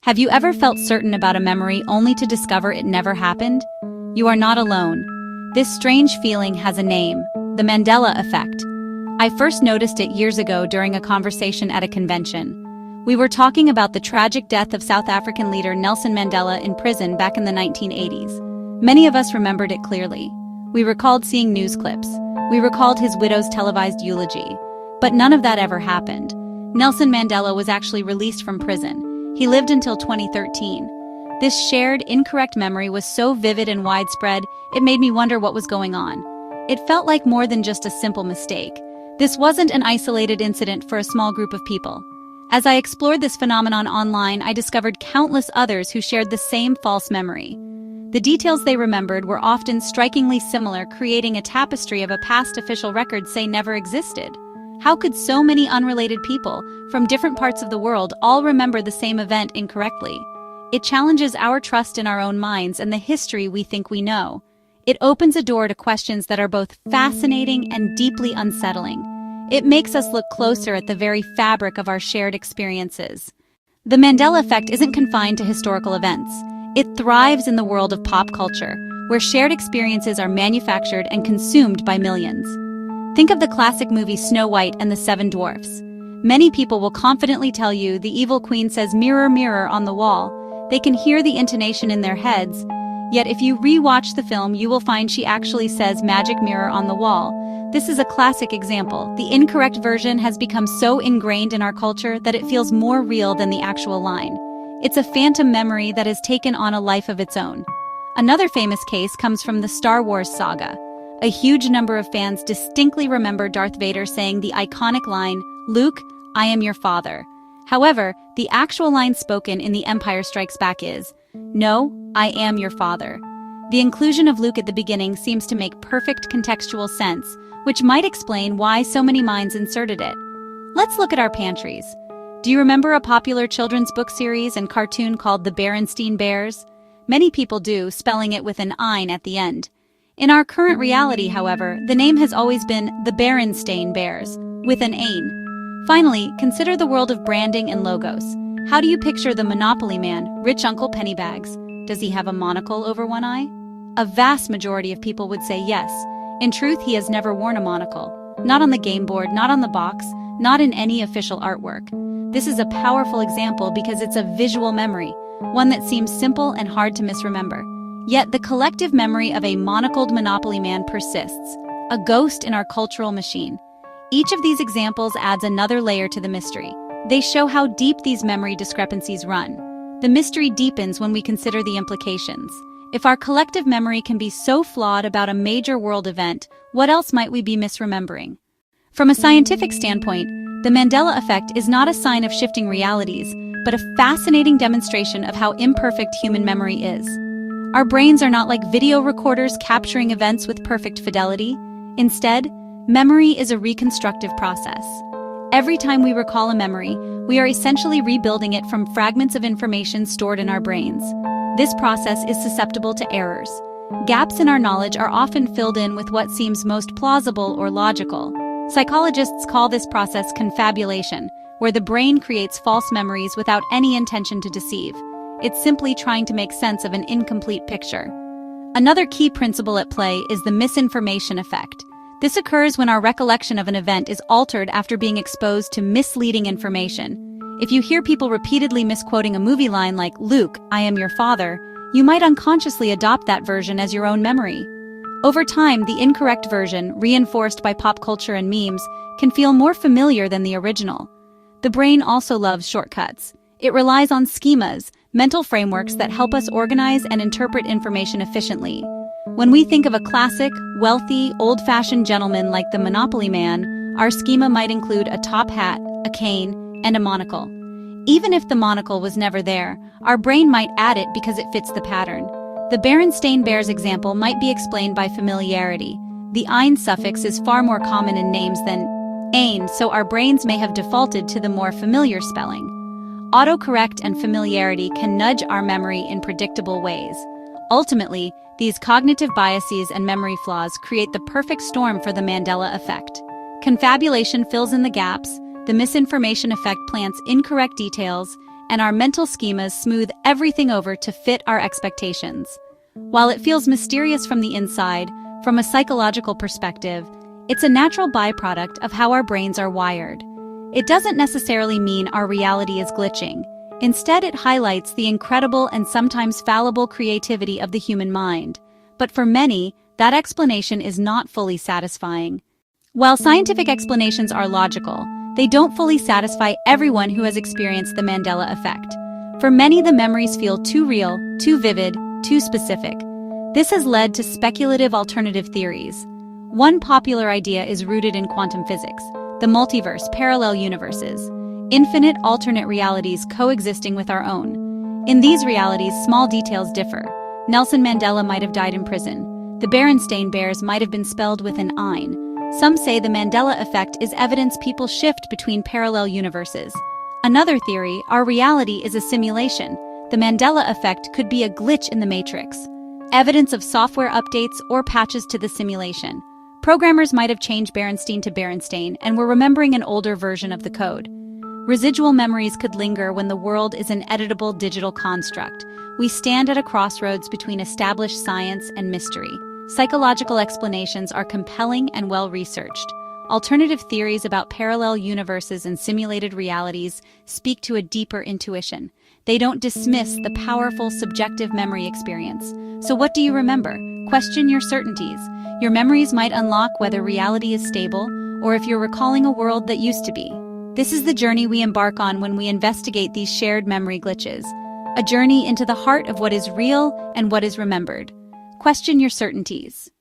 Have you ever felt certain about a memory only to discover it never happened? You are not alone. This strange feeling has a name, the Mandela Effect. I first noticed it years ago during a conversation at a convention. We were talking about the tragic death of South African leader Nelson Mandela in prison back in the 1980s. Many of us remembered it clearly. We recalled seeing news clips. We recalled his widow's televised eulogy. But none of that ever happened. Nelson Mandela was actually released from prison. He lived until 2013. This shared, incorrect memory was so vivid and widespread, it made me wonder what was going on. It felt like more than just a simple mistake. This wasn't an isolated incident for a small group of people. As I explored this phenomenon online, I discovered countless others who shared the same false memory. The details they remembered were often strikingly similar, creating a tapestry of a past official records say never existed. How could so many unrelated people, from different parts of the world, all remember the same event incorrectly? It challenges our trust in our own minds and the history we think we know. It opens a door to questions that are both fascinating and deeply unsettling. It makes us look closer at the very fabric of our shared experiences. The Mandela Effect isn't confined to historical events. It thrives in the world of pop culture, where shared experiences are manufactured and consumed by millions. Think of the classic movie Snow White and the Seven Dwarfs. Many people will confidently tell you the evil queen says "mirror, mirror" on the wall. They can hear the intonation in their heads. Yet if you re-watch the film, you will find she actually says "magic mirror on the wall." This is a classic example. The incorrect version has become so ingrained in our culture that it feels more real than the actual line. It's a phantom memory that has taken on a life of its own. Another famous case comes from the Star Wars saga. A huge number of fans distinctly remember Darth Vader saying the iconic line, "Luke, I am your father." However, the actual line spoken in The Empire Strikes Back is, "No, I am your father." The inclusion of Luke at the beginning seems to make perfect contextual sense, which might explain why so many minds inserted it. Let's look at our pantries. Do you remember a popular children's book series and cartoon called The Berenstain Bears? Many people do, spelling it with an "ein" at the end. In our current reality, however, the name has always been the Berenstain Bears, with an "ein." Finally, consider the world of branding and logos. How do you picture the Monopoly man, Rich Uncle Pennybags? Does he have a monocle over one eye? A vast majority of people would say yes. In truth, he has never worn a monocle. Not on the game board, not on the box, not in any official artwork. This is a powerful example because it's a visual memory, one that seems simple and hard to misremember. Yet the collective memory of a monocled Monopoly man persists, a ghost in our cultural machine. Each of these examples adds another layer to the mystery. They show how deep these memory discrepancies run. The mystery deepens when we consider the implications. If our collective memory can be so flawed about a major world event, what else might we be misremembering? From a scientific standpoint, the Mandela Effect is not a sign of shifting realities, but a fascinating demonstration of how imperfect human memory is. Our brains are not like video recorders capturing events with perfect fidelity. Instead, memory is a reconstructive process. Every time we recall a memory, we are essentially rebuilding it from fragments of information stored in our brains. This process is susceptible to errors. Gaps in our knowledge are often filled in with what seems most plausible or logical. Psychologists call this process confabulation, where the brain creates false memories without any intention to deceive. It's simply trying to make sense of an incomplete picture. Another key principle at play is the misinformation effect. This occurs when our recollection of an event is altered after being exposed to misleading information. If you hear people repeatedly misquoting a movie line like, "Luke, I am your father," you might unconsciously adopt that version as your own memory. Over time, the incorrect version, reinforced by pop culture and memes, can feel more familiar than the original. The brain also loves shortcuts. It relies on schemas, mental frameworks that help us organize and interpret information efficiently. When we think of a classic, wealthy, old-fashioned gentleman like the Monopoly man, our schema might include a top hat, a cane, and a monocle. Even if the monocle was never there, our brain might add it because it fits the pattern. The Berenstain Bears example might be explained by familiarity. The "ein" suffix is far more common in names than "ein", so our brains may have defaulted to the more familiar spelling. Autocorrect and familiarity can nudge our memory in predictable ways. Ultimately, these cognitive biases and memory flaws create the perfect storm for the Mandela Effect. Confabulation fills in the gaps, the misinformation effect plants incorrect details, and our mental schemas smooth everything over to fit our expectations. While it feels mysterious from the inside, from a psychological perspective, it's a natural byproduct of how our brains are wired. It doesn't necessarily mean our reality is glitching. Instead, it highlights the incredible and sometimes fallible creativity of the human mind. But for many, that explanation is not fully satisfying. While scientific explanations are logical, they don't fully satisfy everyone who has experienced the Mandela effect. For many, the memories feel too real, too vivid, too specific. This has led to speculative alternative theories. One popular idea is rooted in quantum physics, the multiverse, parallel universes, infinite alternate realities coexisting with our own. In these realities, small details differ. Nelson Mandela might have died in prison. The Berenstain Bears might have been spelled with an ein. Some say the Mandela effect is evidence people shift between parallel universes. Another theory, our reality is a simulation. The Mandela effect could be a glitch in the matrix, evidence of software updates or patches to the simulation. Programmers might have changed Berenstain to Berenstain and were remembering an older version of the code. Residual memories could linger when the world is an editable digital construct. We stand at a crossroads between established science and mystery. Psychological explanations are compelling and well-researched. Alternative theories about parallel universes and simulated realities speak to a deeper intuition. They don't dismiss the powerful subjective memory experience. So what do you remember? Question your certainties. Your memories might unlock whether reality is stable or if you're recalling a world that used to be. This is the journey we embark on when we investigate these shared memory glitches. A journey into the heart of what is real and what is remembered. Question your certainties.